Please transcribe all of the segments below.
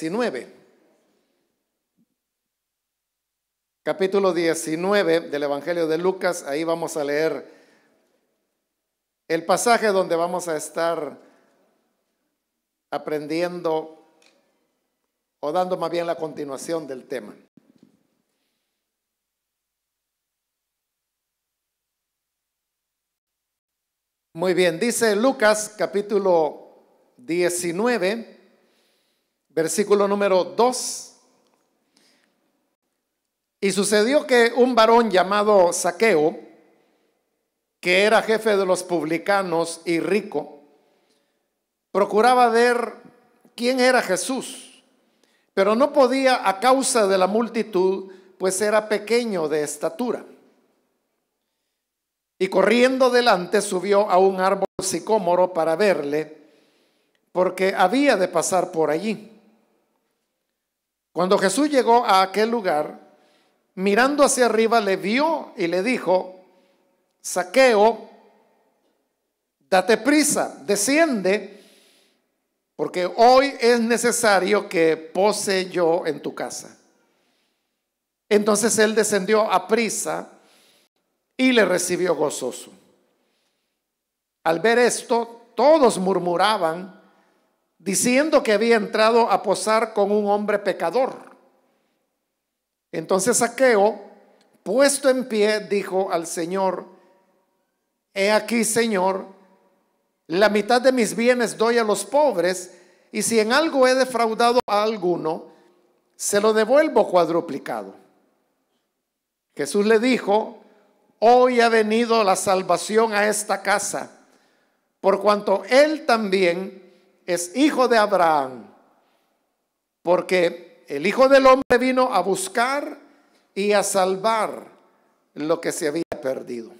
19. Capítulo 19 del Evangelio de Lucas. Ahí vamos a leer el pasaje donde vamos a estar aprendiendo o dando más bien la continuación del tema. Muy bien, dice Lucas capítulo 19, versículo número 2. Y sucedió que un varón llamado Zaqueo, que era jefe de los publicanos y rico, procuraba ver quién era Jesús, pero no podía a causa de la multitud, pues era pequeño de estatura. Y corriendo delante subió a un árbol sicómoro para verle, porque había de pasar por allí. Cuando Jesús llegó a aquel lugar, mirando hacia arriba le vio y le dijo: Zaqueo, date prisa, desciende, porque hoy es necesario que pose yo en tu casa. Entonces él descendió a prisa y le recibió gozoso. Al ver esto, todos murmuraban, diciendo que había entrado a posar con un hombre pecador. Entonces Zaqueo, puesto en pie, dijo al Señor: He aquí, Señor, la mitad de mis bienes doy a los pobres, y si en algo he defraudado a alguno, se lo devuelvo cuadruplicado. Jesús le dijo: Hoy ha venido la salvación a esta casa, por cuanto él también es hijo de Abraham, porque el Hijo del Hombre vino a buscar y a salvar lo que se había perdido.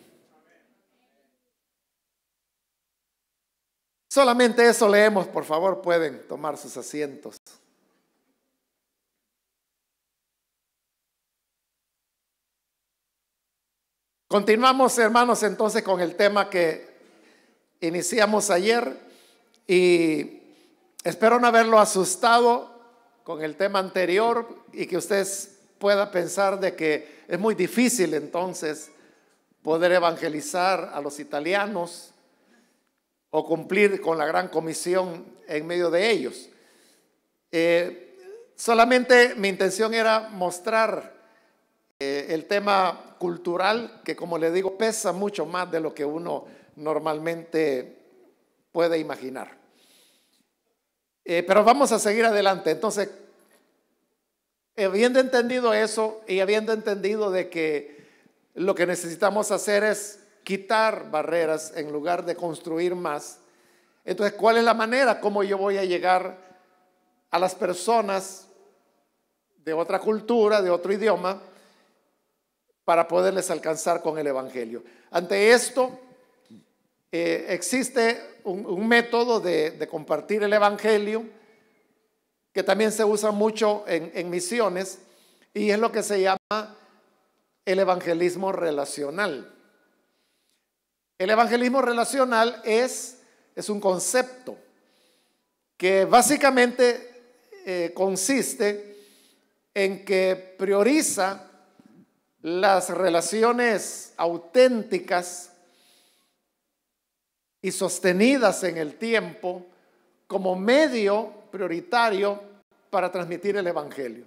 Solamente eso leemos, por favor, pueden tomar sus asientos. Continuamos, hermanos, entonces con el tema que iniciamos ayer, y espero no haberlo asustado con el tema anterior y que usted pueda pensar de que es muy difícil entonces poder evangelizar a los italianos o cumplir con la gran comisión en medio de ellos. Solamente mi intención era mostrar el tema cultural, que como le digo, pesa mucho más de lo que uno normalmente puede imaginar. Pero vamos a seguir adelante. Entonces, habiendo entendido eso y habiendo entendido de que lo que necesitamos hacer es quitar barreras en lugar de construir más, entonces, ¿cuál es la manera como yo voy a llegar a las personas de otra cultura, de otro idioma, para poderles alcanzar con el evangelio? Ante esto, existe un método de compartir el evangelio que también se usa mucho en misiones, y es lo que se llama el evangelismo relacional. El evangelismo relacional es un concepto que básicamente consiste en que prioriza las relaciones auténticas y sostenidas en el tiempo como medio prioritario para transmitir el evangelio.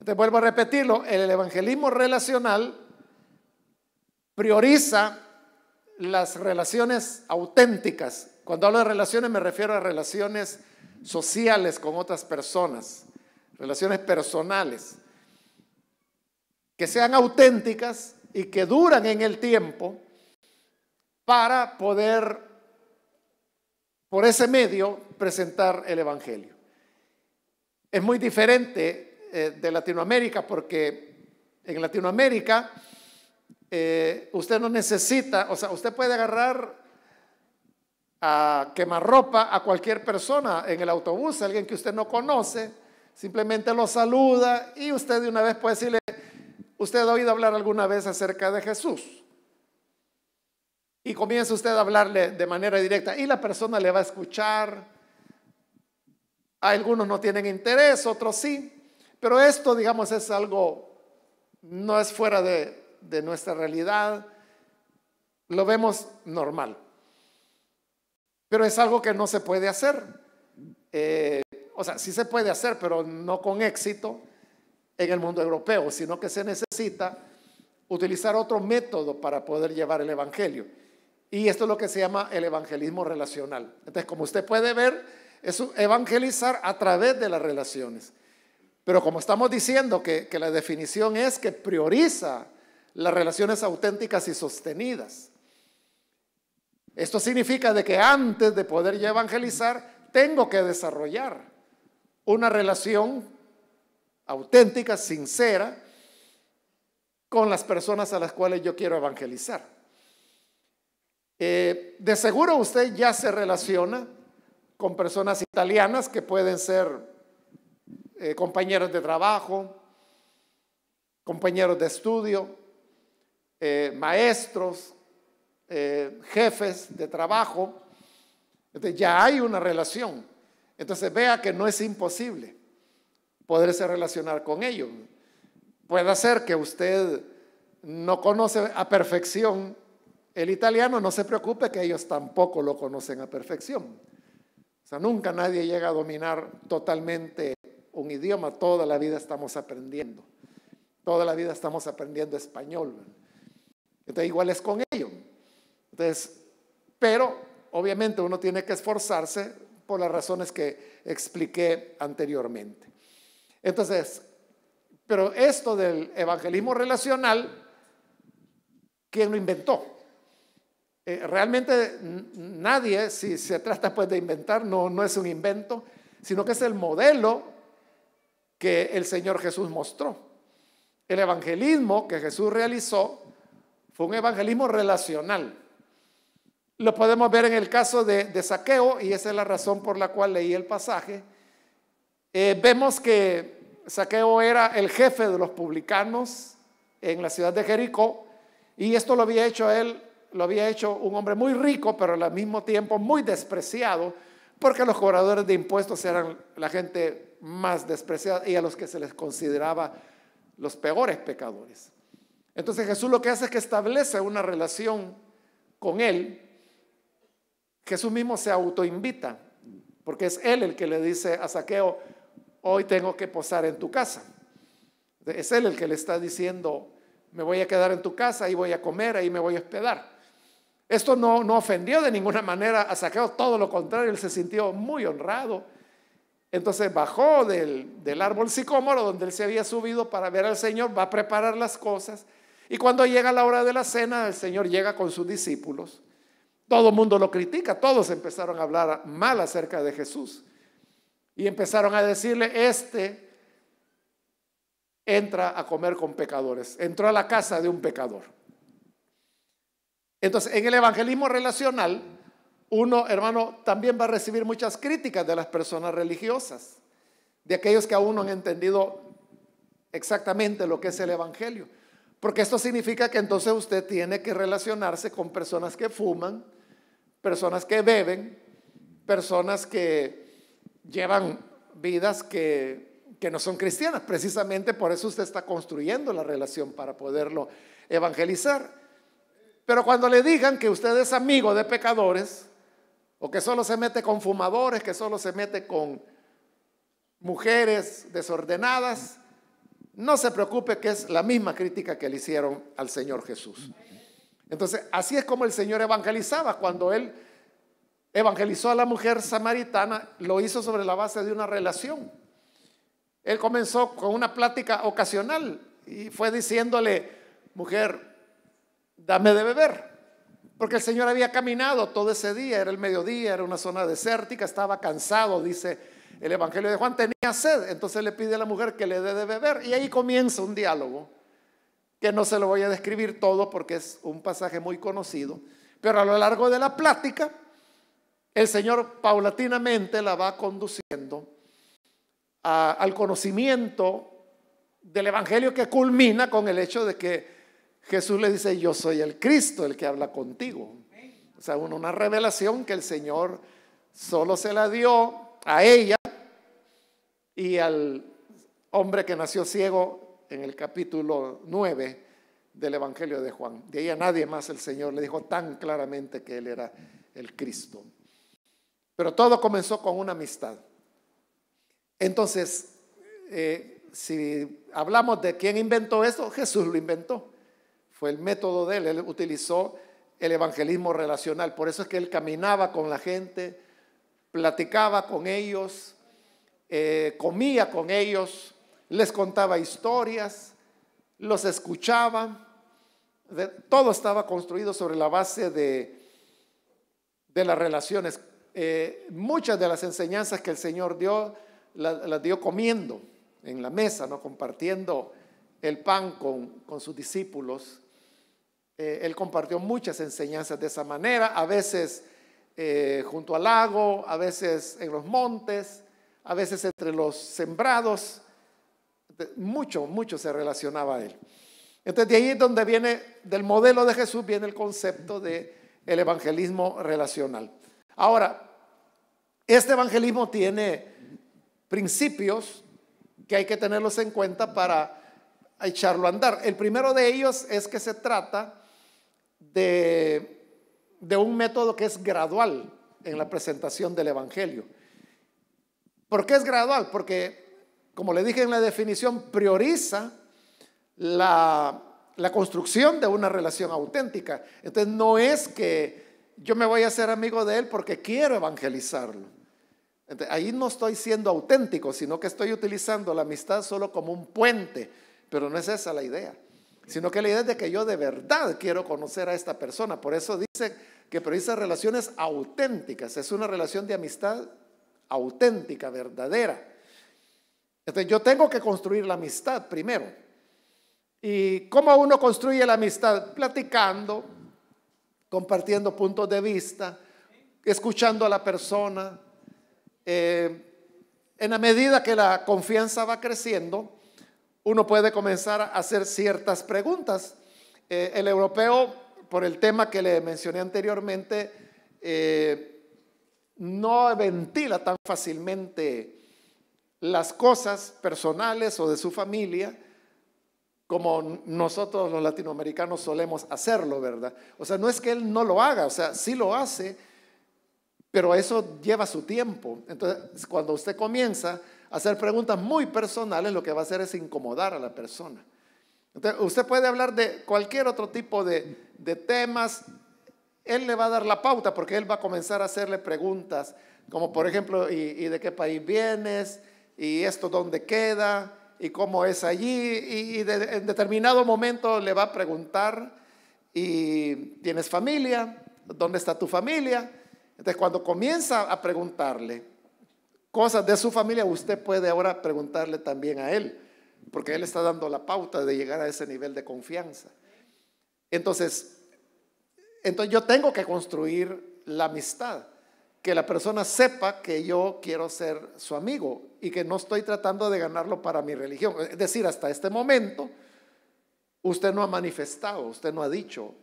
Te vuelvo a repetirlo: el evangelismo relacional prioriza las relaciones auténticas. Cuando hablo de relaciones me refiero a relaciones sociales con otras personas, relaciones personales, que sean auténticas y que duran en el tiempo, para poder por ese medio presentar el evangelio. Es muy diferente de Latinoamérica, porque en Latinoamérica usted no necesita, o sea, usted puede agarrar a quemarropa a cualquier persona en el autobús, alguien que usted no conoce, simplemente lo saluda y usted de una vez puede decirle: ¿usted ha oído hablar alguna vez acerca de Jesús? Y comienza usted a hablarle de manera directa y la persona le va a escuchar Algunos no tienen interés, otros sí, pero esto, digamos, es algo, no es fuera de nuestra realidad, lo vemos normal, pero es algo que no se puede hacer. O sea, sí se puede hacer, pero no con éxito en el mundo europeo, sino que se necesita utilizar otro método para poder llevar el evangelio. Y esto es lo que se llama el evangelismo relacional. Entonces, como usted puede ver, es evangelizar a través de las relaciones. Pero como estamos diciendo que la definición es que prioriza las relaciones auténticas y sostenidas. Esto significa de que antes de poder ya evangelizar, tengo que desarrollar una relación auténtica, sincera, con las personas a las cuales yo quiero evangelizar. De seguro usted ya se relaciona con personas italianas que pueden ser compañeros de trabajo, compañeros de estudio, maestros, jefes de trabajo. Entonces ya hay una relación. Entonces vea que no es imposible poderse relacionar con ellos. Puede ser que usted no conoce a perfección el italiano, no se preocupe que ellos tampoco lo conocen a perfección. O sea, nunca nadie llega a dominar totalmente un idioma, toda la vida estamos aprendiendo. Toda la vida estamos aprendiendo español. Entonces igual es con ellos. Entonces, pero obviamente uno tiene que esforzarse por las razones que expliqué anteriormente. Entonces, pero esto del evangelismo relacional, ¿quién lo inventó? Realmente nadie, si se trata pues de inventar, no es un invento, sino que es el modelo que el Señor Jesús mostró. El evangelismo que Jesús realizó fue un evangelismo relacional. Lo podemos ver en el caso de Zaqueo, y esa es la razón por la cual leí el pasaje. Vemos que Zaqueo era el jefe de los publicanos en la ciudad de Jericó, y esto lo había hecho él, lo había hecho un hombre muy rico, pero al mismo tiempo muy despreciado, porque los cobradores de impuestos eran la gente más despreciada y a los que se les consideraba los peores pecadores. Entonces Jesús lo que hace es que establece una relación con él. Jesús mismo se autoinvita, porque es él el que le dice a Zaqueo: hoy tengo que posar en tu casa. Es él el que le está diciendo: me voy a quedar en tu casa, ahí voy a comer, ahí me voy a hospedar. Esto no ofendió de ninguna manera a Zaqueo, todo lo contrario, él se sintió muy honrado. Entonces bajó del árbol sicómoro donde él se había subido para ver al Señor, va a preparar las cosas, y cuando llega la hora de la cena, el Señor llega con sus discípulos. Todo el mundo lo critica, todos empezaron a hablar mal acerca de Jesús y empezaron a decirle: este entra a comer con pecadores, entró a la casa de un pecador. Entonces, en el evangelismo relacional, uno, hermano, también va a recibir muchas críticas de las personas religiosas, de aquellos que aún no han entendido exactamente lo que es el evangelio, porque esto significa que entonces usted tiene que relacionarse con personas que fuman, personas que beben, personas que llevan vidas que no son cristianas. Precisamente por eso usted está construyendo la relación para poderlo evangelizar. Pero cuando le digan que usted es amigo de pecadores, o que solo se mete con fumadores, que solo se mete con mujeres desordenadas, no se preocupe, que es la misma crítica que le hicieron al Señor Jesús. Entonces, así es como el Señor evangelizaba. Cuando él evangelizó a la mujer samaritana, lo hizo sobre la base de una relación. Él comenzó con una plática ocasional y fue diciéndole: mujer, dame de beber. Porque el Señor había caminado todo ese día, era el mediodía, era una zona desértica, estaba cansado, dice el Evangelio de Juan, tenía sed. Entonces le pide a la mujer que le dé de beber, y ahí comienza un diálogo que no se lo voy a describir todo porque es un pasaje muy conocido, pero a lo largo de la plática el Señor paulatinamente la va conduciendo al conocimiento del Evangelio, que culmina con el hecho de que Jesús le dice: yo soy el Cristo, el que habla contigo. O sea, una revelación que el Señor solo se la dio a ella y al hombre que nació ciego en el capítulo 9 del Evangelio de Juan. De ahí a nadie más el Señor le dijo tan claramente que Él era el Cristo. Pero todo comenzó con una amistad. Entonces, si hablamos de quién inventó esto, Jesús lo inventó. Fue el método de Él. Él utilizó el evangelismo relacional. Por eso es que Él caminaba con la gente, platicaba con ellos, comía con ellos, les contaba historias, los escuchaba. Todo estaba construido sobre la base de las relaciones. Muchas de las enseñanzas que el Señor dio, las dio comiendo en la mesa, ¿no? Compartiendo el pan con sus discípulos. Él compartió muchas enseñanzas de esa manera, a veces junto al lago, a veces en los montes, a veces entre los sembrados. Mucho se relacionaba a Él. Entonces de ahí es donde viene, del modelo de Jesús, viene el concepto de el evangelismo relacional. Ahora, este evangelismo tiene principios que hay que tenerlos en cuenta para echarlo a andar. El primero de ellos es que se trata de un método que es gradual en la presentación del evangelio. ¿Por qué es gradual? Porque, como le dije en la definición, prioriza la construcción de una relación auténtica. Entonces no es que yo me voy a hacer amigo de él porque quiero evangelizarlo. Entonces, ahí no estoy siendo auténtico, sino que estoy utilizando la amistad solo como un puente. Pero no es esa la idea, sino que la idea es de que yo de verdad quiero conocer a esta persona. Por eso dice que prioriza relaciones auténticas. Es una relación de amistad auténtica, verdadera. Entonces yo tengo que construir la amistad primero. ¿Y cómo uno construye la amistad? Platicando, compartiendo puntos de vista, escuchando a la persona. En la medida que la confianza va creciendo, uno puede comenzar a hacer ciertas preguntas. El europeo, por el tema que le mencioné anteriormente, no ventila tan fácilmente las cosas personales o de su familia como nosotros los latinoamericanos solemos hacerlo, ¿verdad? O sea, no es que él no lo haga, o sea, sí lo hace, pero eso lleva su tiempo. Entonces, cuando usted comienza a hacer preguntas muy personales, lo que va a hacer es incomodar a la persona. Entonces, usted puede hablar de cualquier otro tipo de temas. Él le va a dar la pauta porque él va a comenzar a hacerle preguntas, como por ejemplo, ¿y de qué país vienes? ¿Y esto dónde queda? ¿Y cómo es allí? En determinado momento le va a preguntar, ¿y tienes familia? ¿Dónde está tu familia? Entonces, cuando comienza a preguntarle cosas de su familia, usted puede ahora preguntarle también a él, porque él está dando la pauta de llegar a ese nivel de confianza. Entonces yo tengo que construir la amistad, que la persona sepa que yo quiero ser su amigo y que no estoy tratando de ganarlo para mi religión. Es decir, hasta este momento usted no ha manifestado, usted no ha dicho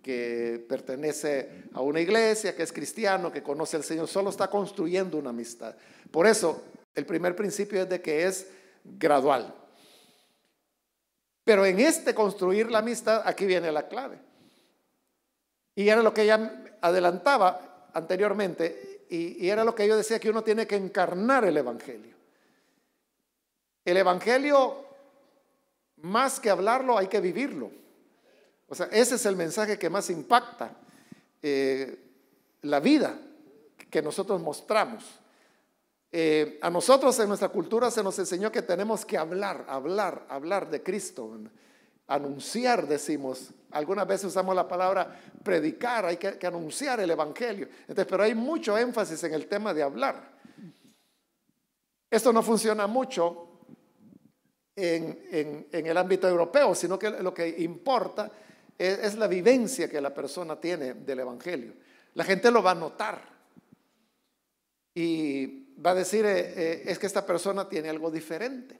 que pertenece a una iglesia, que es cristiano, que conoce al Señor, solo está construyendo una amistad. Por eso, el primer principio es de que es gradual. Pero en este construir la amistad, aquí viene la clave. Y era lo que ella adelantaba anteriormente, y era lo que yo decía, que uno tiene que encarnar el evangelio. El evangelio, más que hablarlo, hay que vivirlo. O sea, ese es el mensaje que más impacta la vida que nosotros mostramos. A nosotros en nuestra cultura se nos enseñó que tenemos que hablar de Cristo, anunciar, decimos. Algunas veces usamos la palabra predicar, hay que anunciar el evangelio. Entonces, pero hay mucho énfasis en el tema de hablar. Esto no funciona mucho en el ámbito europeo, sino que lo que importa es la vivencia que la persona tiene del evangelio. La gente lo va a notar y va a decir, es que esta persona tiene algo diferente,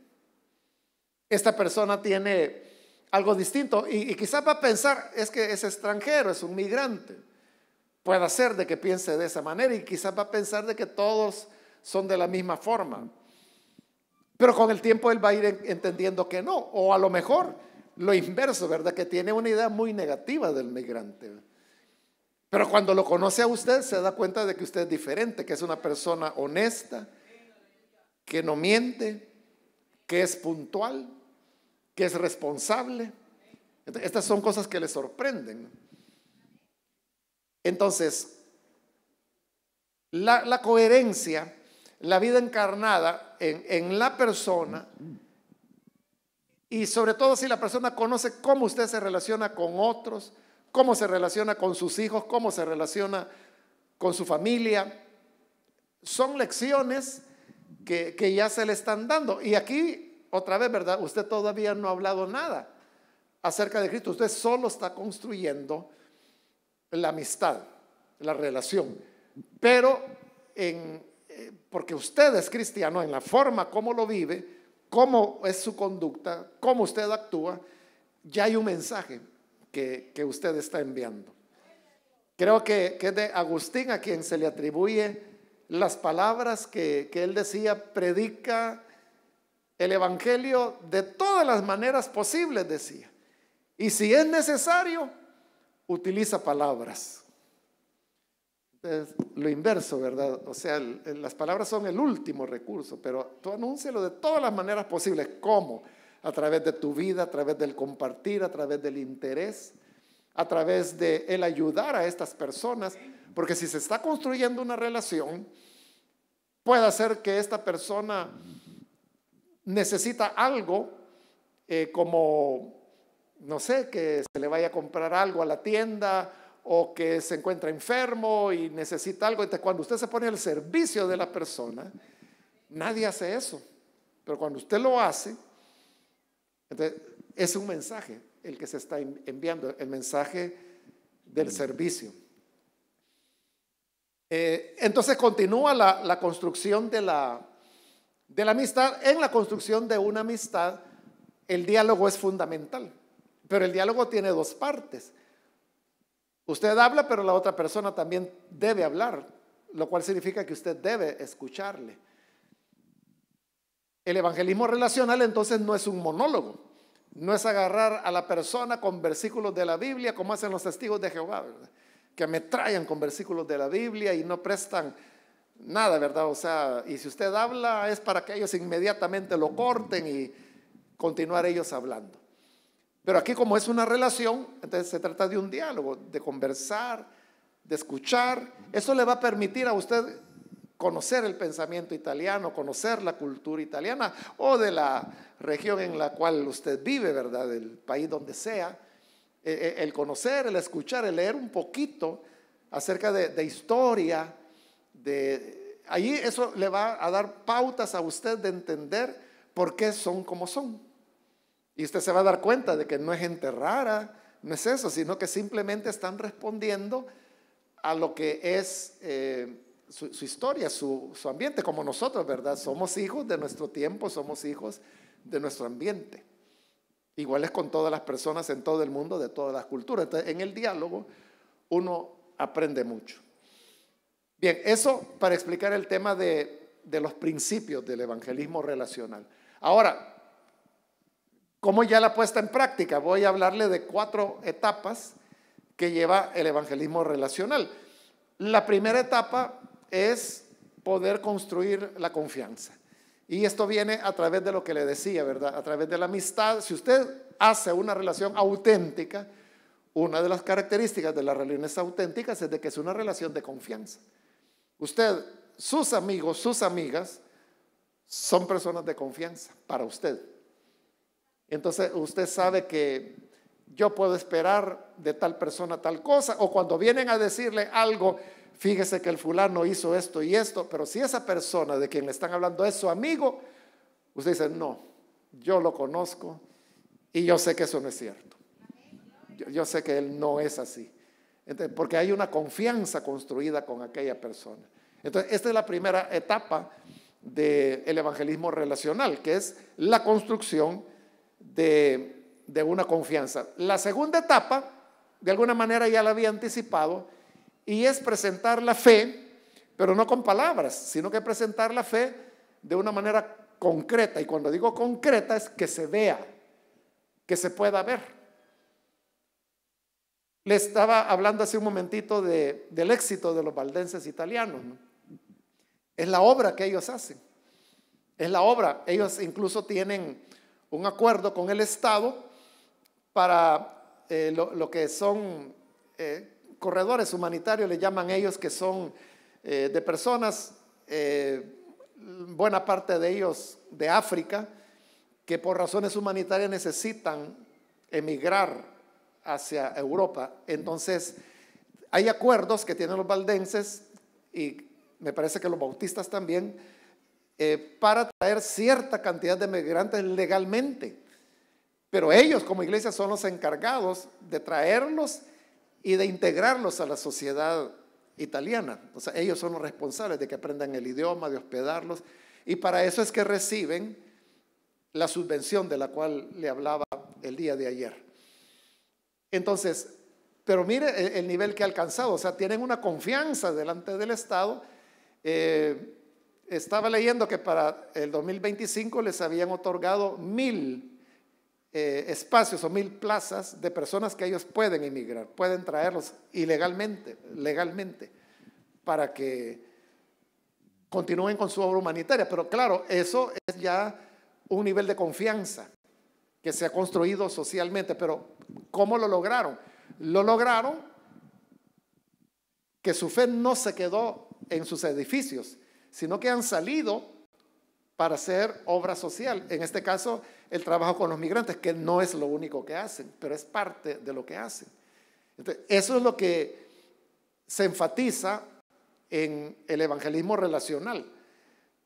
esta persona tiene algo distinto, y quizás va a pensar, es que es extranjero, es un migrante. Puede ser de que piense de esa manera, y quizás va a pensar de que todos son de la misma forma. Pero con el tiempo él va a ir entendiendo que no, o a lo mejor lo inverso, ¿verdad? Que tiene una idea muy negativa del migrante. Pero cuando lo conoce a usted, se da cuenta de que usted es diferente, que es una persona honesta, que no miente, que es puntual, que es responsable. Estas son cosas que le sorprenden. Entonces, la coherencia, la vida encarnada en la persona, y sobre todo si la persona conoce cómo usted se relaciona con otros, cómo se relaciona con sus hijos, cómo se relaciona con su familia, son lecciones que ya se le están dando. Y aquí, otra vez, ¿verdad? Usted todavía no ha hablado nada acerca de Cristo. Usted solo está construyendo la amistad, la relación. Pero porque usted es cristiano, en la forma como lo vive, cómo es su conducta, cómo usted actúa, ya hay un mensaje que usted está enviando. Creo que es de Agustín a quien se le atribuye las palabras que él decía: predica el evangelio de todas las maneras posibles, decía. Y si es necesario, utiliza palabras. Es lo inverso, ¿verdad? O sea, las palabras son el último recurso, pero tú anúncialo de todas las maneras posibles. ¿Cómo? A través de tu vida, a través del compartir, a través del interés, a través de el ayudar a estas personas, porque si se está construyendo una relación, puede ser que esta persona necesita algo, como, no sé, que se le vaya a comprar algo a la tienda, o que se encuentra enfermo y necesita algo. Entonces, cuando usted se pone al servicio de la persona, nadie hace eso. Pero cuando usted lo hace, entonces es un mensaje el que se está enviando, el mensaje del servicio. Entonces continúa la construcción de la amistad. En la construcción de una amistad, el diálogo es fundamental, pero el diálogo tiene dos partes. Usted habla, pero la otra persona también debe hablar, lo cual significa que usted debe escucharle. El evangelismo relacional entonces no es un monólogo, no es agarrar a la persona con versículos de la Biblia como hacen los testigos de Jehová, ¿verdad? Que ametrallan con versículos de la Biblia y no prestan nada, ¿verdad? O sea, y si usted habla es para que ellos inmediatamente lo corten y continuar ellos hablando. Pero aquí, como es una relación, entonces se trata de un diálogo, de conversar, de escuchar. Eso le va a permitir a usted conocer el pensamiento italiano, conocer la cultura italiana o de la región en la cual usted vive, ¿verdad? Del país donde sea. El conocer, el escuchar, el leer un poquito acerca de historia. Allí eso le va a dar pautas a usted de entender por qué son como son. Y usted se va a dar cuenta de que no es gente rara, no es eso, sino que simplemente están respondiendo a lo que es su historia, su ambiente, como nosotros, ¿verdad? Somos hijos de nuestro tiempo, somos hijos de nuestro ambiente. Igual es con todas las personas en todo el mundo, de todas las culturas. Entonces, en el diálogo uno aprende mucho. Bien, eso para explicar el tema de los principios del evangelismo relacional. Ahora, ¿cómo ya la puesta en práctica? Voy a hablarle de 4 etapas que lleva el evangelismo relacional. La primera etapa es poder construir la confianza. Y esto viene a través de lo que le decía, ¿verdad? A través de la amistad. Si usted hace una relación auténtica, una de las características de las relaciones auténticas es de que es una relación de confianza. Usted, sus amigos, sus amigas, son personas de confianza para usted. Entonces usted sabe que yo puedo esperar de tal persona tal cosa, o cuando vienen a decirle algo, fíjese que el fulano hizo esto y esto, pero si esa persona de quien le están hablando es su amigo, usted dice, no, yo lo conozco y yo sé que eso no es cierto. Yo sé que él no es así. Entonces, porque hay una confianza construida con aquella persona. Entonces, esta es la primera etapa del evangelismo relacional, que es la construcción de una confianza. La segunda etapa, de alguna manera ya la había anticipado, y es presentar la fe, pero no con palabras, sino que presentar la fe de una manera concreta. Y cuando digo concreta es que se vea, que se pueda ver. Le estaba hablando hace un momentito del éxito de los valdenses italianos, ¿no? Es la obra que ellos hacen. Es la obra. Ellos incluso tienen un acuerdo con el Estado para lo que son corredores humanitarios, le llaman ellos, que son de personas, buena parte de ellos de África, que por razones humanitarias necesitan emigrar hacia Europa. Entonces, hay acuerdos que tienen los valdenses y me parece que los bautistas también, para traer cierta cantidad de migrantes legalmente. Pero ellos como iglesia son los encargados de traerlos y de integrarlos a la sociedad italiana. O sea, ellos son los responsables de que aprendan el idioma, de hospedarlos. Y para eso es que reciben la subvención de la cual le hablaba el día de ayer. Entonces, pero mire el nivel que ha alcanzado. O sea, tienen una confianza delante del Estado. Estaba leyendo que para el 2025 les habían otorgado 1,000 espacios o 1,000 plazas de personas que ellos pueden emigrar, pueden traerlos legalmente, para que continúen con su obra humanitaria. Pero claro, eso es ya un nivel de confianza que se ha construido socialmente. Pero ¿cómo lo lograron? Lo lograron que su fe no se quedó en sus edificios, sino que han salido para hacer obra social. En este caso, el trabajo con los migrantes, que no es lo único que hacen, pero es parte de lo que hacen. Entonces, eso es lo que se enfatiza en el evangelismo relacional.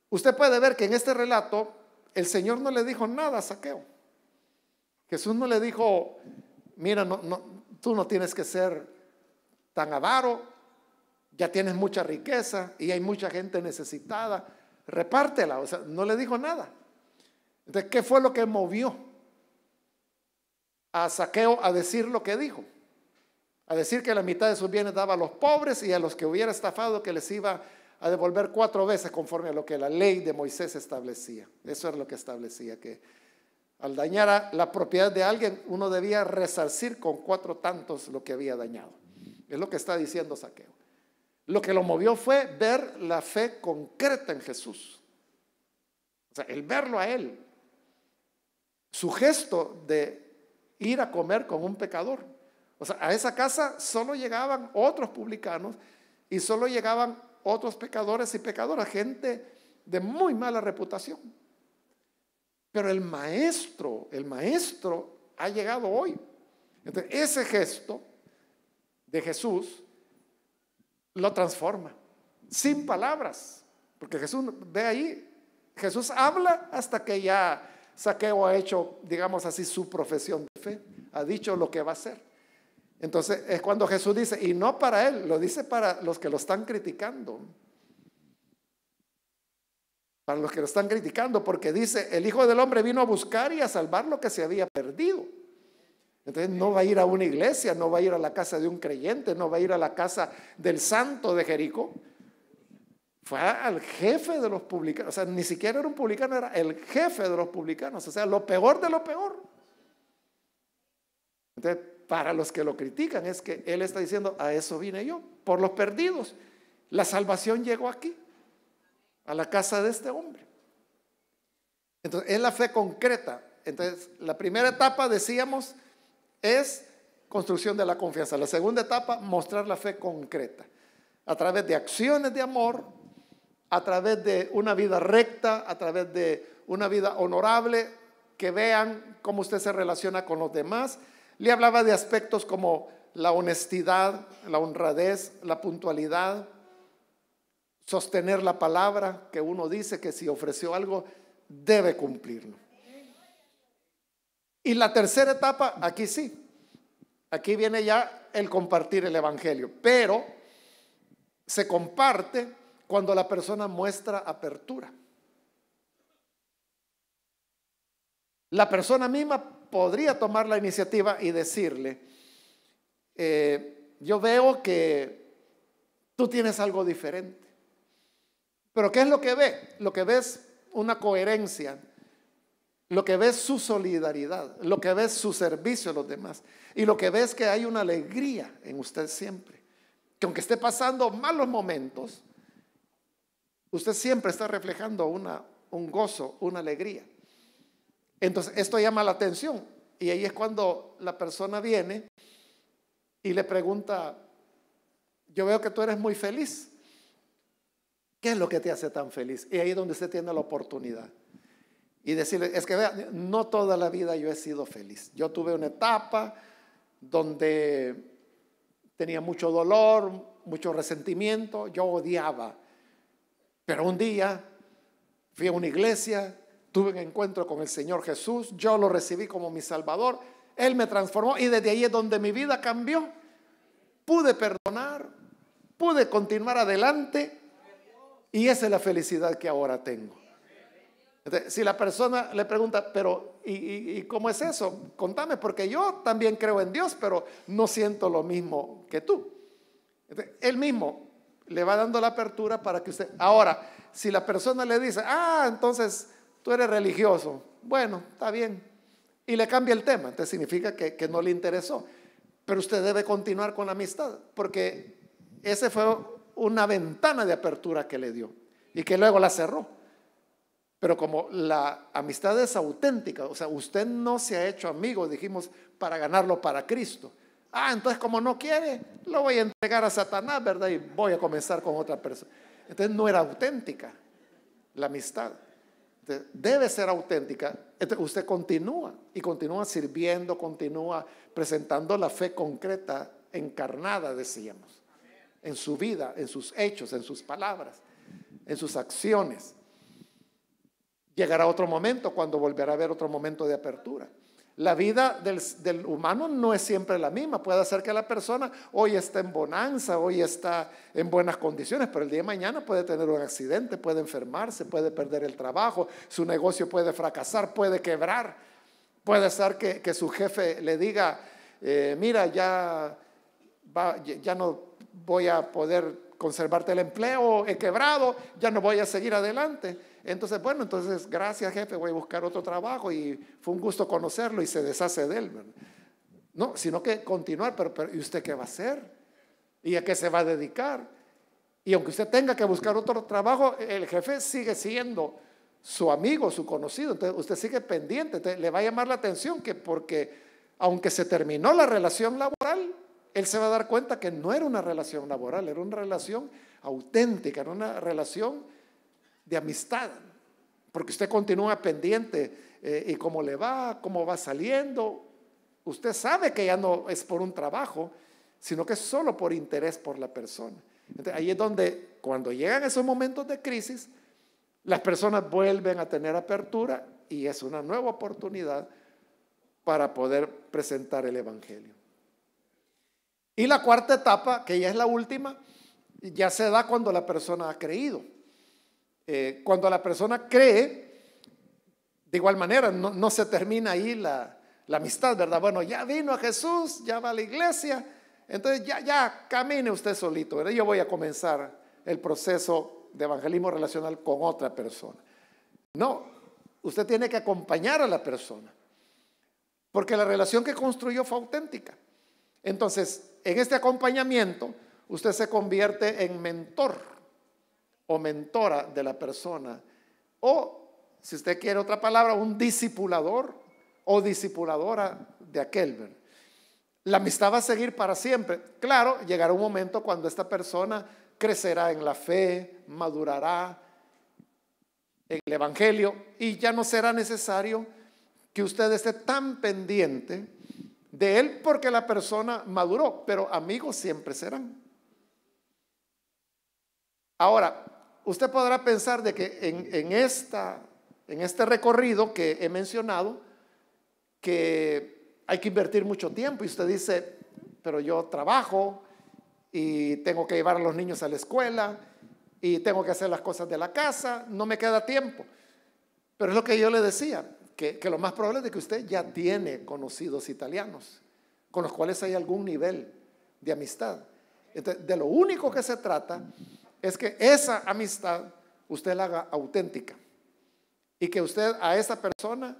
Usted puede ver que en este relato el Señor no le dijo nada a Zaqueo. Jesús no le dijo, mira, tú no tienes que ser tan avaro, ya tienes mucha riqueza y hay mucha gente necesitada, repártela. O sea, no le dijo nada. Entonces, ¿qué fue lo que movió a Zaqueo a decir lo que dijo? A decir que la mitad de sus bienes daba a los pobres y a los que hubiera estafado que les iba a devolver 4 veces conforme a lo que la ley de Moisés establecía. Eso era lo que establecía, que al dañar la propiedad de alguien, uno debía resarcir con 4 tantos lo que había dañado. Es lo que está diciendo Zaqueo. Lo que lo movió fue ver la fe concreta en Jesús. O sea, el verlo a él. Su gesto de ir a comer con un pecador. O sea, a esa casa solo llegaban otros publicanos y solo llegaban otros pecadores y pecadoras, gente de muy mala reputación. Pero el maestro ha llegado hoy. Entonces, ese gesto de Jesús lo transforma, sin palabras, porque Jesús, ve ahí, Jesús habla hasta que ya Zaqueo ha hecho, digamos así, su profesión de fe, ha dicho lo que va a hacer. Entonces es cuando Jesús dice, y no para él, lo dice para los que lo están criticando, para los que lo están criticando, porque dice, el Hijo del Hombre vino a buscar y a salvar lo que se había perdido. Entonces no va a ir a una iglesia, no va a ir a la casa de un creyente, no va a ir a la casa del santo de Jericó. Fue al jefe de los publicanos, o sea, ni siquiera era un publicano, era el jefe de los publicanos, o sea, lo peor de lo peor. Entonces, para los que lo critican es que él está diciendo, a eso vine yo, por los perdidos. La salvación llegó aquí, a la casa de este hombre. Entonces, es la fe concreta. Entonces, la primera etapa, decíamos, es construcción de la confianza. La segunda etapa, mostrar la fe concreta a través de acciones de amor, a través de una vida recta, a través de una vida honorable, que vean cómo usted se relaciona con los demás. Le hablaba de aspectos como la honestidad, la honradez, la puntualidad, sostener la palabra que uno dice, que si ofreció algo debe cumplirlo. Y la tercera etapa, aquí sí, aquí viene ya el compartir el evangelio, pero se comparte cuando la persona muestra apertura. La persona misma podría tomar la iniciativa y decirle, yo veo que tú tienes algo diferente. Pero ¿qué es lo que ve? Lo que ve es una coherencia. Lo que ve es su solidaridad, lo que ve es su servicio a los demás. Y lo que ve es que hay una alegría en usted siempre. Que aunque esté pasando malos momentos, usted siempre está reflejando un gozo, una alegría. Entonces, esto llama la atención. Y ahí es cuando la persona viene y le pregunta: yo veo que tú eres muy feliz. ¿Qué es lo que te hace tan feliz? Y ahí es donde usted tiene la oportunidad. Y decirle: es que vea, no toda la vida yo he sido feliz. Yo tuve una etapa donde tenía mucho dolor, mucho resentimiento, yo odiaba. Pero un día fui a una iglesia, tuve un encuentro con el Señor Jesús, yo lo recibí como mi Salvador, Él me transformó y desde ahí es donde mi vida cambió. Pude perdonar, pude continuar adelante y esa es la felicidad que ahora tengo. Entonces, si la persona le pregunta: pero ¿y cómo es eso? Contame, porque yo también creo en Dios, pero no siento lo mismo que tú. Entonces, él mismo le va dando la apertura para que usted. Ahora, si la persona le dice: entonces tú eres religioso, bueno, está bien, y le cambia el tema, entonces significa que no le interesó. Pero usted debe continuar con la amistad, porque ese fue una ventana de apertura que le dio y que luego la cerró. Pero como la amistad es auténtica, o sea, usted no se ha hecho amigo, dijimos, para ganarlo para Cristo. Entonces como no quiere, lo voy a entregar a Satanás, ¿verdad? Y voy a comenzar con otra persona. Entonces no era auténtica la amistad. Entonces, debe ser auténtica. Entonces, usted continúa y continúa sirviendo, continúa presentando la fe concreta, encarnada, decíamos, en su vida, en sus hechos, en sus palabras, en sus acciones. Llegará otro momento cuando volverá a haber otro momento de apertura. La vida del humano no es siempre la misma. Puede ser que la persona hoy está en bonanza, hoy está en buenas condiciones, pero el día de mañana puede tener un accidente, puede enfermarse, puede perder el trabajo, su negocio puede fracasar, puede quebrar. Puede ser que su jefe le diga: mira, ya no voy a poder conservarte el empleo, he quebrado, ya no voy a seguir adelante. Entonces, bueno, entonces gracias, jefe, voy a buscar otro trabajo y fue un gusto conocerlo, y se deshace de él, ¿verdad? No, sino que continuar. Pero ¿y usted qué va a hacer? ¿Y a qué se va a dedicar? Y aunque usted tenga que buscar otro trabajo, el jefe sigue siendo su amigo, su conocido. Entonces usted sigue pendiente. Entonces, le va a llamar la atención que, porque aunque se terminó la relación laboral, él se va a dar cuenta que no era una relación laboral, era una relación auténtica, era una relación de amistad, porque usted continúa pendiente y cómo le va, cómo va saliendo. Usted sabe que ya no es por un trabajo, sino que es solo por interés por la persona. Entonces, ahí es donde, cuando llegan esos momentos de crisis, las personas vuelven a tener apertura y es una nueva oportunidad para poder presentar el Evangelio. Y la cuarta etapa, que ya es la última, ya se da cuando la persona ha creído. Cuando la persona cree, de igual manera, no se termina ahí la amistad, ¿verdad? Bueno, ya vino a Jesús, ya va a la iglesia, entonces ya camine usted solito, ¿verdad? Yo voy a comenzar el proceso de evangelismo relacional con otra persona. No, usted tiene que acompañar a la persona, porque la relación que construyó fue auténtica. Entonces, en este acompañamiento, usted se convierte en mentor o mentora de la persona, o si usted quiere otra palabra, un discipulador o discipuladora de aquel, ¿verdad? La amistad va a seguir para siempre. Claro, llegará un momento cuando esta persona crecerá en la fe, madurará en el Evangelio y ya no será necesario que usted esté tan pendiente de él, porque la persona maduró, pero amigos siempre serán. Ahora, usted podrá pensar de que en este recorrido que he mencionado, que hay que invertir mucho tiempo, y usted dice: pero yo trabajo y tengo que llevar a los niños a la escuela y tengo que hacer las cosas de la casa, no me queda tiempo. Pero es lo que yo le decía, que lo más probable es de que usted ya tiene conocidos italianos con los cuales hay algún nivel de amistad. Entonces, de lo único que se trata es que esa amistad usted la haga auténtica, y que usted a esa persona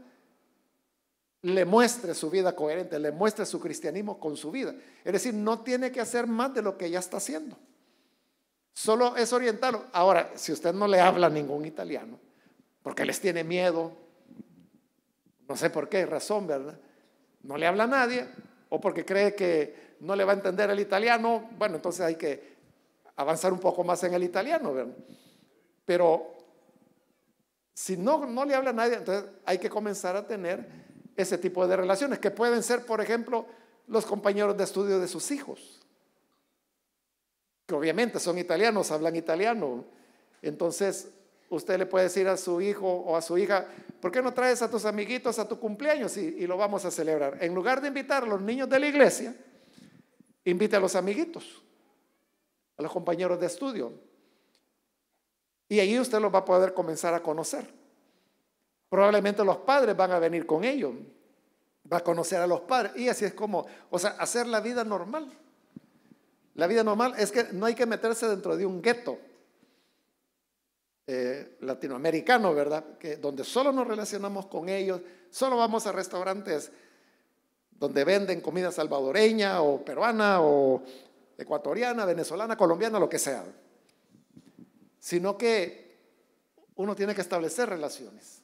le muestre su vida coherente, le muestre su cristianismo con su vida. Es decir, no tiene que hacer más de lo que ya está haciendo. Solo es orientarlo. Ahora, si usted no le habla a ningún italiano, porque les tiene miedo, no sé por qué razón, ¿verdad? No le habla a nadie, o porque cree que no le va a entender el italiano, bueno, entonces hay que avanzar un poco más en el italiano, ¿verdad? Pero si no le habla a nadie, entonces hay que comenzar a tener ese tipo de relaciones, que pueden ser, por ejemplo, los compañeros de estudio de sus hijos, que obviamente son italianos, hablan italiano. Entonces usted le puede decir a su hijo o a su hija: ¿por qué no traes a tus amiguitos a tu cumpleaños y lo vamos a celebrar? En lugar de invitar a los niños de la iglesia, invite a los amiguitos, a los compañeros de estudio, y ahí usted los va a poder comenzar a conocer. Probablemente los padres van a venir con ellos, va a conocer a los padres, y así es como, o sea, hacer la vida normal. La vida normal es que no hay que meterse dentro de un gueto latinoamericano, ¿verdad? Donde solo nos relacionamos con ellos, solo vamos a restaurantes donde venden comida salvadoreña o peruana o ecuatoriana, venezolana, colombiana, lo que sea. Sino que uno tiene que establecer relaciones.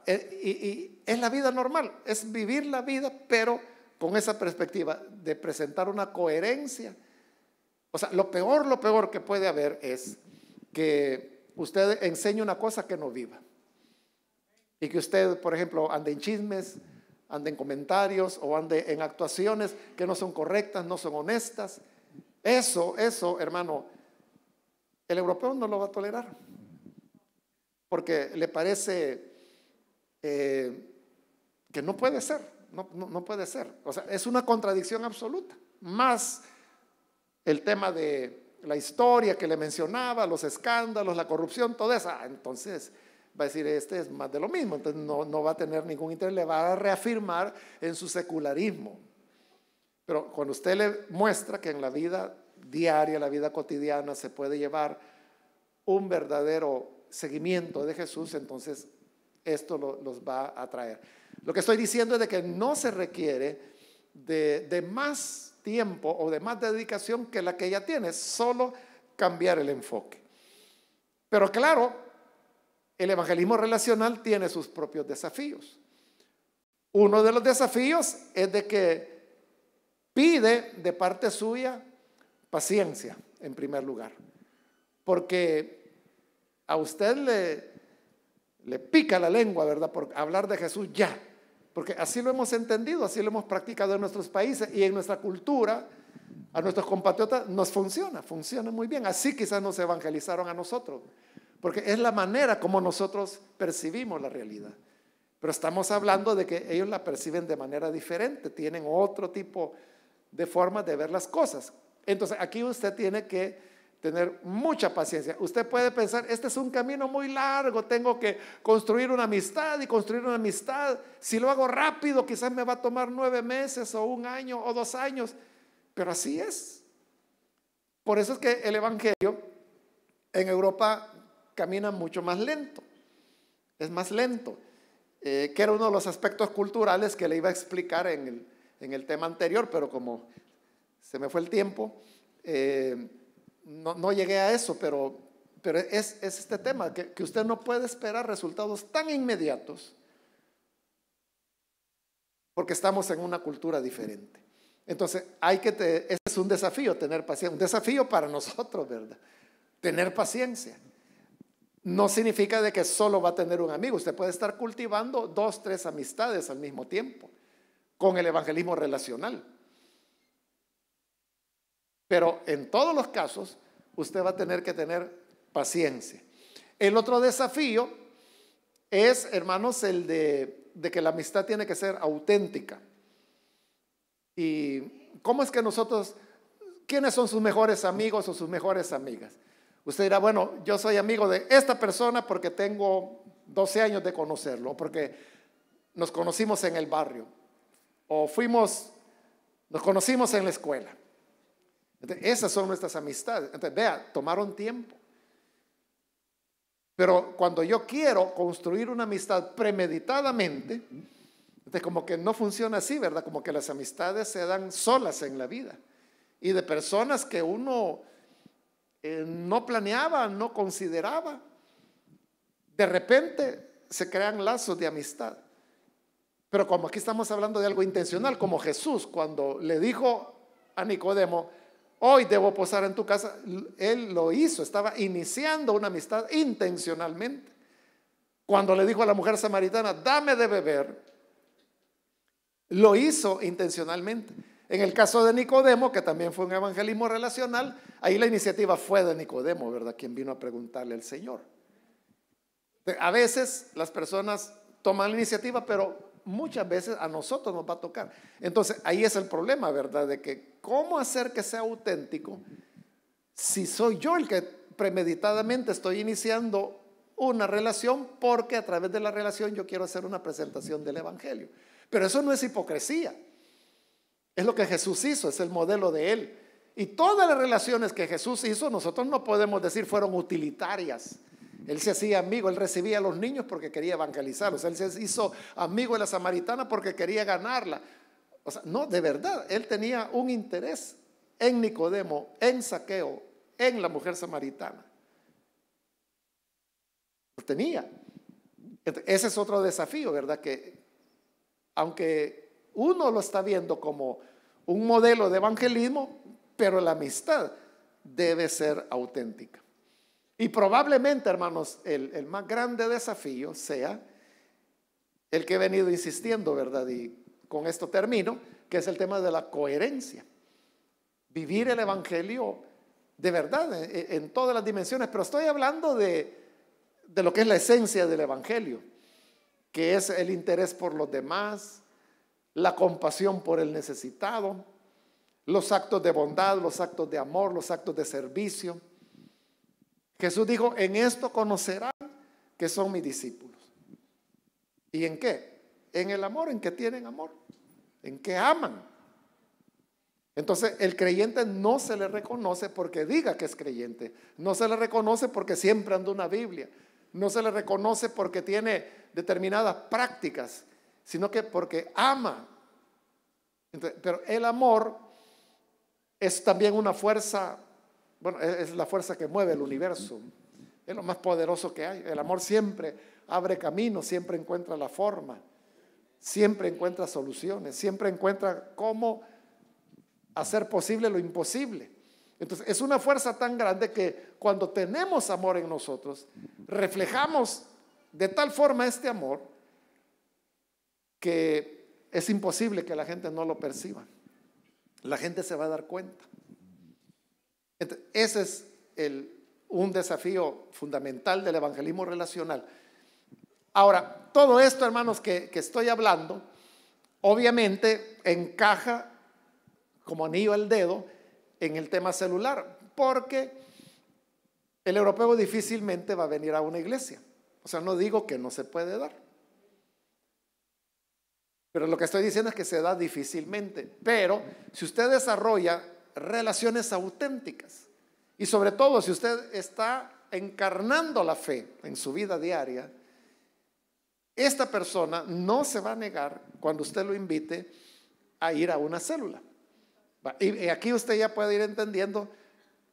Y es la vida normal, es vivir la vida, pero con esa perspectiva de presentar una coherencia. O sea, lo peor que puede haber es que usted enseñe una cosa que no viva. Y que usted, por ejemplo, ande en chismes, ande en comentarios o ande en actuaciones que no son correctas, no son honestas. Eso, hermano, el europeo no lo va a tolerar. Porque le parece que no puede ser, no puede ser. O sea, es una contradicción absoluta. Más el tema de la historia que le mencionaba, los escándalos, la corrupción, todo eso. Entonces va a decir, este es más de lo mismo. Entonces no va a tener ningún interés, le va a reafirmar en su secularismo. Pero cuando usted le muestra que en la vida diaria, la vida cotidiana, se puede llevar un verdadero seguimiento de Jesús, entonces esto los va a atraer. Lo que estoy diciendo es de que no se requiere de más tiempo o de más dedicación que la que ella tiene, solo cambiar el enfoque. Pero claro, el evangelismo relacional tiene sus propios desafíos. Uno de los desafíos es de que pide de parte suya paciencia, en primer lugar, porque a usted le pica la lengua, ¿verdad?, por hablar de Jesús ya, porque así lo hemos entendido, así lo hemos practicado en nuestros países y en nuestra cultura. A nuestros compatriotas nos funciona muy bien. Así quizás nos evangelizaron a nosotros, porque es la manera como nosotros percibimos la realidad. Pero estamos hablando de que ellos la perciben de manera diferente, tienen otro tipo de forma de ver las cosas. Entonces aquí usted tiene que tener mucha paciencia. Usted puede pensar, este es un camino muy largo, tengo que construir una amistad y construir una amistad. Si lo hago rápido, quizás me va a tomar 9 meses o 1 año o 2 años. Pero así es. Por eso es que el evangelio en Europa camina mucho más lento. Es más lento. Que era uno de los aspectos culturales que le iba a explicar en el tema anterior, pero como se me fue el tiempo, no llegué a eso, pero es este tema, que usted no puede esperar resultados tan inmediatos porque estamos en una cultura diferente. Entonces ese es un desafío, tener paciencia, un desafío para nosotros, ¿verdad? Tener paciencia. No significa de que solo va a tener un amigo, usted puede estar cultivando 2, 3 amistades al mismo tiempo con el evangelismo relacional. Pero en todos los casos, usted va a tener que tener paciencia. El otro desafío es, hermanos, el de que la amistad tiene que ser auténtica. ¿Y cómo es que nosotros, quiénes son sus mejores amigos o sus mejores amigas? Usted dirá, bueno, yo soy amigo de esta persona porque tengo 12 años de conocerlo, o porque nos conocimos en el barrio, o nos conocimos en la escuela. Entonces, esas son nuestras amistades. Entonces, vea, tomaron tiempo. Pero cuando yo quiero construir una amistad premeditadamente, entonces como que no funciona así, ¿verdad? Como que las amistades se dan solas en la vida y de personas que uno no planeaba, no consideraba. De repente se crean lazos de amistad. Pero como aquí estamos hablando de algo intencional, como Jesús cuando le dijo a Nicodemo, hoy debo posar en tu casa, él lo hizo, estaba iniciando una amistad intencionalmente. Cuando le dijo a la mujer samaritana, dame de beber, lo hizo intencionalmente. En el caso de Nicodemo, que también fue un evangelismo relacional, ahí la iniciativa fue de Nicodemo, ¿verdad? Quien vino a preguntarle al Señor. A veces las personas toman la iniciativa, pero muchas veces a nosotros nos va a tocar. Entonces ahí es el problema, ¿verdad? De que cómo hacer que sea auténtico si soy yo el que premeditadamente estoy iniciando una relación porque a través de la relación yo quiero hacer una presentación del evangelio. Pero eso no es hipocresía. Es lo que Jesús hizo, es el modelo de él. Y todas las relaciones que Jesús hizo, nosotros no podemos decir fueron utilitarias. Él se hacía amigo, él recibía a los niños porque quería evangelizarlos. Él se hizo amigo de la samaritana porque quería ganarla. O sea, no, de verdad, él tenía un interés en Nicodemo, en Zaqueo, en la mujer samaritana. Lo tenía. Ese es otro desafío, ¿verdad? Que aunque uno lo está viendo como un modelo de evangelismo, pero la amistad debe ser auténtica. Y probablemente, hermanos, el más grande desafío sea el que he venido insistiendo, ¿verdad? Y con esto termino, que es el tema de la coherencia. Vivir el evangelio de verdad en todas las dimensiones, pero estoy hablando de lo que es la esencia del evangelio, que es el interés por los demás, la compasión por el necesitado, los actos de bondad, los actos de amor, los actos de servicio. Jesús dijo, en esto conocerán que son mis discípulos. ¿Y en qué? En el amor, en que tienen amor, en que aman. Entonces el creyente no se le reconoce porque diga que es creyente, no se le reconoce porque siempre anda una Biblia, no se le reconoce porque tiene determinadas prácticas, sino que porque ama. Entonces, pero el amor es también una fuerza. Bueno, es la fuerza que mueve el universo. Es lo más poderoso que hay. El amor siempre abre camino, siempre encuentra la forma, siempre encuentra soluciones, siempre encuentra cómo hacer posible lo imposible. Entonces, es una fuerza tan grande que cuando tenemos amor en nosotros, reflejamos de tal forma este amor que es imposible que la gente no lo perciba. La gente se va a dar cuenta. Entonces, ese es un desafío fundamental del evangelismo relacional. Ahora, todo esto, hermanos, que estoy hablando, obviamente encaja como anillo al dedo en el tema celular, porque el europeo difícilmente va a venir a una iglesia. O sea, no digo que no se puede dar, pero lo que estoy diciendo es que se da difícilmente. Pero si usted desarrolla relaciones auténticas y sobre todo si usted está encarnando la fe en su vida diaria, esta persona no se va a negar cuando usted lo invite a ir a una célula. Y aquí usted ya puede ir entendiendo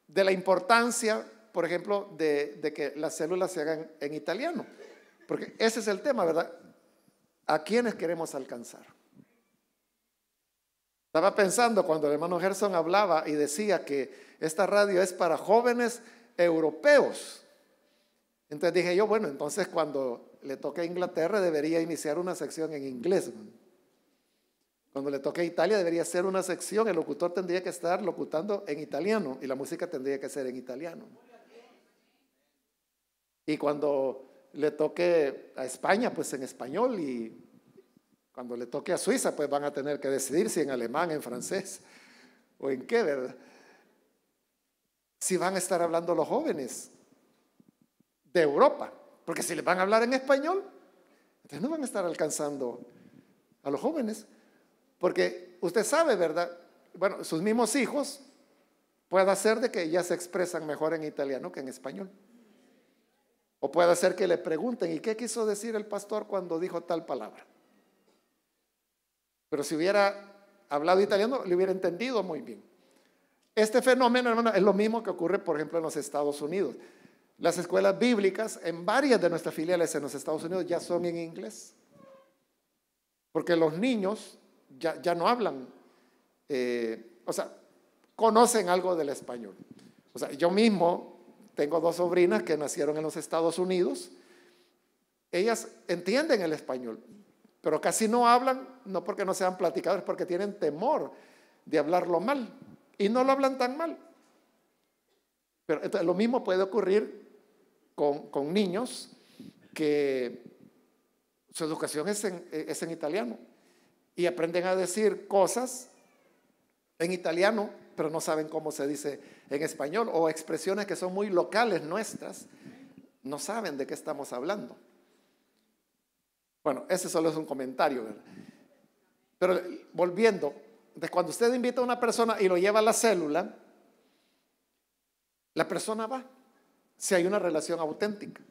de la importancia, por ejemplo, de que las células se hagan en italiano, porque ese es el tema, ¿verdad? ¿A quiénes queremos alcanzar? Estaba pensando cuando el hermano Gerson hablaba y decía que esta radio es para jóvenes europeos. Entonces dije yo, bueno, entonces cuando le toque a Inglaterra debería iniciar una sección en inglés. Cuando le toque a Italia debería ser una sección, el locutor tendría que estar locutando en italiano y la música tendría que ser en italiano. Y cuando le toque a España, pues en español, y cuando le toque a Suiza, pues van a tener que decidir si en alemán, en francés o en qué, ¿verdad? Si van a estar hablando los jóvenes de Europa, porque si les van a hablar en español, entonces no van a estar alcanzando a los jóvenes, porque usted sabe, ¿verdad? Bueno, sus mismos hijos puede ser de que ya se expresan mejor en italiano que en español. O puede ser que le pregunten, ¿y qué quiso decir el pastor cuando dijo tal palabra? Pero si hubiera hablado italiano, le hubiera entendido muy bien. Este fenómeno, hermano, es lo mismo que ocurre, por ejemplo, en los Estados Unidos. Las escuelas bíblicas en varias de nuestras filiales en los Estados Unidos ya son en inglés. Porque los niños ya no hablan, o sea, conocen algo del español. O sea, yo mismo tengo dos sobrinas que nacieron en los Estados Unidos. Ellas entienden el español, pero casi no hablan, no porque no sean platicadores, porque tienen temor de hablarlo mal. Y no lo hablan tan mal. Pero entonces, lo mismo puede ocurrir con niños que su educación es en italiano y aprenden a decir cosas en italiano, pero no saben cómo se dice en español, o expresiones que son muy locales nuestras, no saben de qué estamos hablando. Bueno, ese solo es un comentario, ¿verdad? Pero volviendo, de cuando usted invita a una persona y lo lleva a la célula, la persona va, si hay una relación auténtica.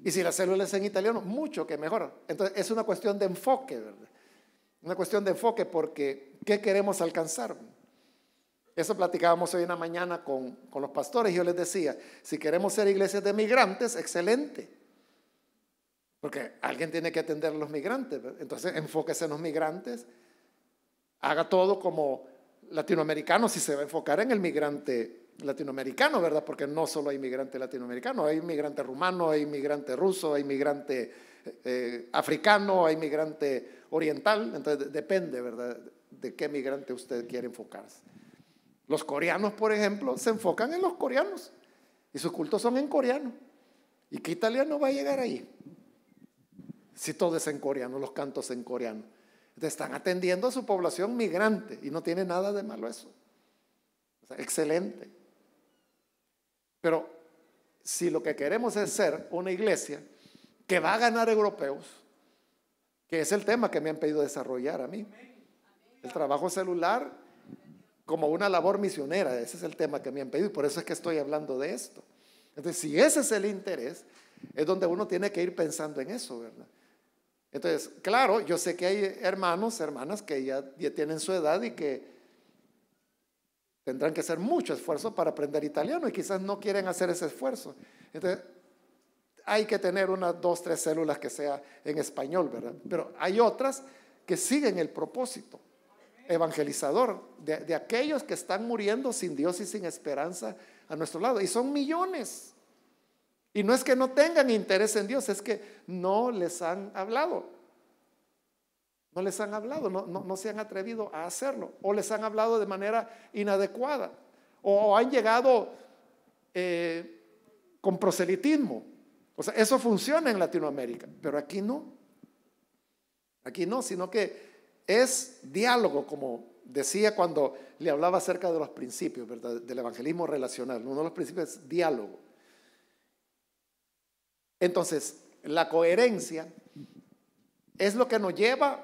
Y si la célula es en italiano, mucho que mejor. Entonces es una cuestión de enfoque, ¿verdad? Una cuestión de enfoque, porque ¿qué queremos alcanzar? Eso platicábamos hoy en la mañana con los pastores y yo les decía, si queremos ser iglesias de migrantes, excelente. Porque alguien tiene que atender a los migrantes, ¿verdad? Entonces enfóquese en los migrantes, haga todo como latinoamericano, si se va a enfocar en el migrante latinoamericano, ¿verdad? Porque no solo hay migrante latinoamericano, hay migrante rumano, hay migrante ruso, hay migrante africano, hay migrante oriental. Entonces depende, ¿verdad?, de qué migrante usted quiere enfocarse. Los coreanos, por ejemplo, se enfocan en los coreanos y sus cultos son en coreano. ¿Y qué italiano va a llegar ahí? Si todo es en coreano, los cantos en coreano. Entonces están atendiendo a su población migrante y no tiene nada de malo eso. O sea, excelente. Pero si lo que queremos es ser una iglesia que va a ganar europeos, que es el tema que me han pedido desarrollar a mí, el trabajo celular como una labor misionera, ese es el tema que me han pedido y por eso es que estoy hablando de esto. Entonces, si ese es el interés, es donde uno tiene que ir pensando en eso, ¿verdad? Entonces, claro, yo sé que hay hermanos, hermanas que ya tienen su edad y que tendrán que hacer mucho esfuerzo para aprender italiano y quizás no quieren hacer ese esfuerzo. Entonces, hay que tener unas 2, 3 células que sea en español, ¿verdad? Pero hay otras que siguen el propósito evangelizador de aquellos que están muriendo sin Dios y sin esperanza a nuestro lado. Y son millones. Y no es que no tengan interés en Dios, es que no les han hablado. No les han hablado, no se han atrevido a hacerlo. O les han hablado de manera inadecuada. O han llegado con proselitismo. O sea, eso funciona en Latinoamérica, pero aquí no. Aquí no, sino que es diálogo, como decía cuando le hablaba acerca de los principios, ¿verdad?, del evangelismo relacional. Uno de los principios es diálogo. Entonces, la coherencia es lo que nos lleva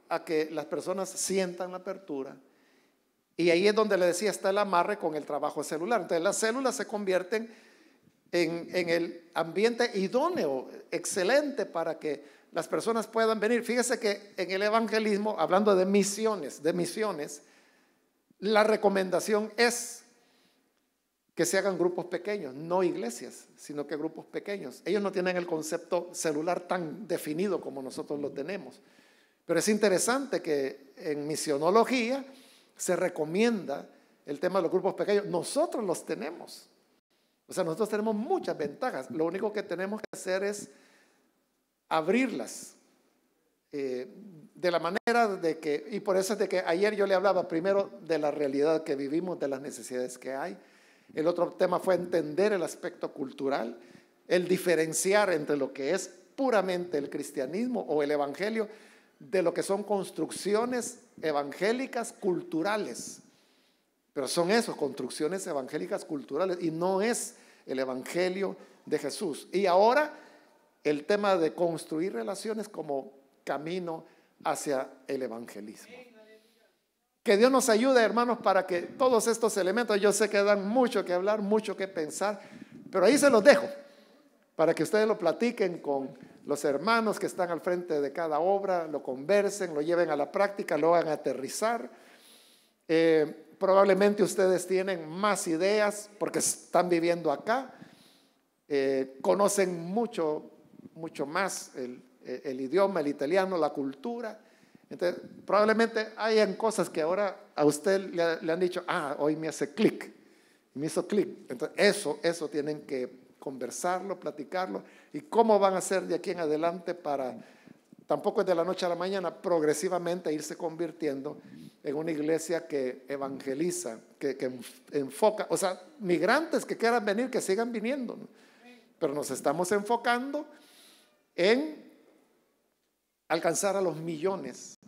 a que las personas sientan la apertura. Y ahí es donde le decía, está el amarre con el trabajo celular. Entonces, las células se convierten en el ambiente idóneo, excelente para que las personas puedan venir. Fíjese que en el evangelismo, hablando de misiones, la recomendación es que se hagan grupos pequeños, no iglesias, sino que grupos pequeños. Ellos no tienen el concepto celular tan definido como nosotros lo tenemos. Pero es interesante que en misionología se recomienda el tema de los grupos pequeños. Nosotros los tenemos. O sea, nosotros tenemos muchas ventajas. Lo único que tenemos que hacer es abrirlas de la manera de que, y por eso es de que ayer yo le hablaba primero de la realidad que vivimos, de las necesidades que hay. El otro tema fue entender el aspecto cultural, el diferenciar entre lo que es puramente el cristianismo o el evangelio de lo que son construcciones evangélicas culturales. Pero son eso, construcciones evangélicas culturales, y no es el evangelio de Jesús. Y ahora el tema de construir relaciones como camino hacia el evangelismo. Que Dios nos ayude, hermanos, para que todos estos elementos, yo sé que dan mucho que hablar, mucho que pensar, pero ahí se los dejo. para que ustedes lo platiquen con los hermanos que están al frente de cada obra, lo conversen, lo lleven a la práctica, lo hagan aterrizar. Probablemente ustedes tienen más ideas porque están viviendo acá, conocen mucho más el idioma, el italiano, la cultura. Entonces, probablemente hayan cosas que ahora a usted le han dicho, hoy me hace clic, me hizo clic. Entonces, eso tienen que conversarlo, platicarlo, y cómo van a hacer de aquí en adelante para, tampoco es de la noche a la mañana, progresivamente irse convirtiendo en una iglesia que evangeliza, que enfoca, o sea, migrantes que quieran venir, que sigan viniendo, ¿no? Pero nos estamos enfocando en alcanzar a los millones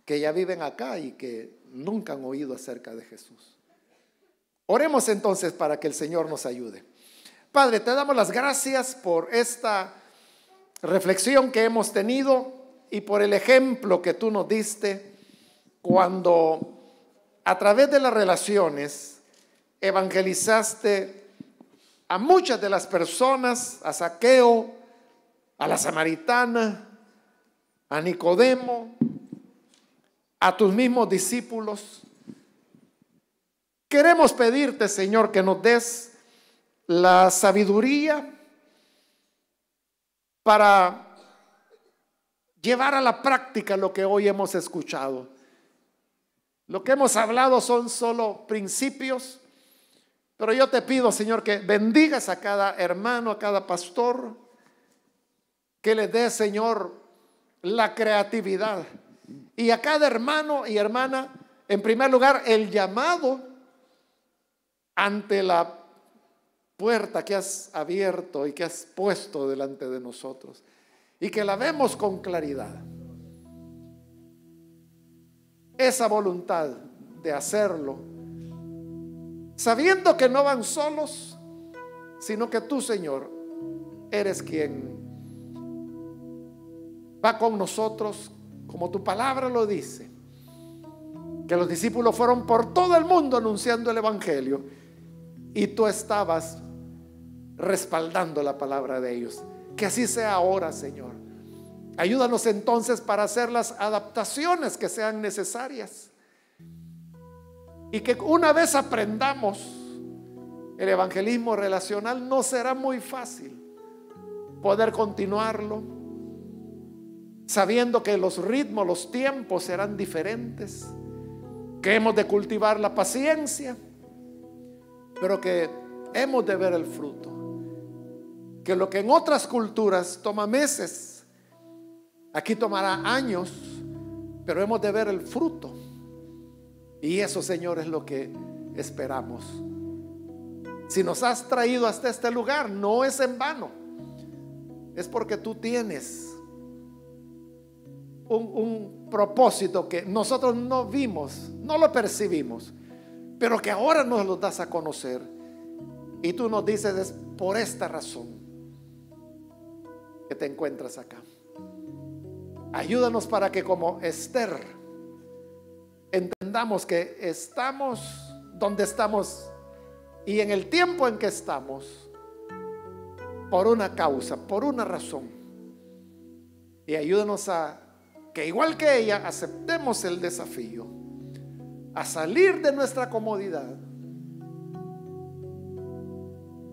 que ya viven acá y que nunca han oído acerca de Jesús. Oremos entonces para que el Señor nos ayude. Padre, te damos las gracias por esta reflexión que hemos tenido y por el ejemplo que tú nos diste cuando a través de las relaciones evangelizaste a muchas de las personas, a Zaqueo, a la samaritana, a Nicodemo, a tus mismos discípulos. Queremos pedirte, Señor, que nos des la sabiduría para llevar a la práctica lo que hoy hemos escuchado. Lo que hemos hablado son solo principios, pero yo te pido, Señor, que bendigas a cada hermano, a cada pastor, que le des, Señor, la creatividad, y a cada hermano y hermana, en primer lugar, el llamado ante la puerta que has abierto y que has puesto delante de nosotros, y que la vemos con claridad. Esa voluntad de hacerlo, sabiendo que no van solos, sino que tú, Señor, eres quien va con nosotros, como tu palabra lo dice, que los discípulos fueron por todo el mundo anunciando el evangelio, y tú estabas respaldando la palabra de ellos. Que así sea ahora, Señor. Ayúdanos entonces para hacer las adaptaciones que sean necesarias, y que una vez aprendamos el evangelismo relacional, no será muy fácil poder continuarlo, sabiendo que los ritmos, los tiempos serán diferentes, que hemos de cultivar la paciencia, pero que hemos de ver el fruto. Que lo que en otras culturas toma meses, aquí tomará años, pero hemos de ver el fruto. Y eso, Señor, es lo que esperamos. Si nos has traído hasta este lugar, no es en vano, es porque tú tienes un propósito que nosotros no vimos, no lo percibimos, pero que ahora nos lo das a conocer. Y tú nos dices, es por esta razón que te encuentras acá. Ayúdanos para que, como Esther, entendamos que estamos donde estamos y en el tiempo en que estamos por una causa, por una razón. Y ayúdanos a que, igual que ella, aceptemos el desafío a salir de nuestra comodidad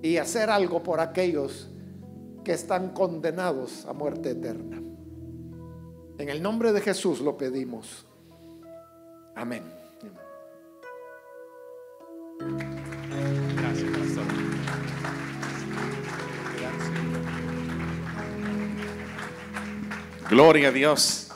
y hacer algo por aquellos que están condenados a muerte eterna. En el nombre de Jesús lo pedimos. Amén. Gracias, pastor. Gloria a Dios.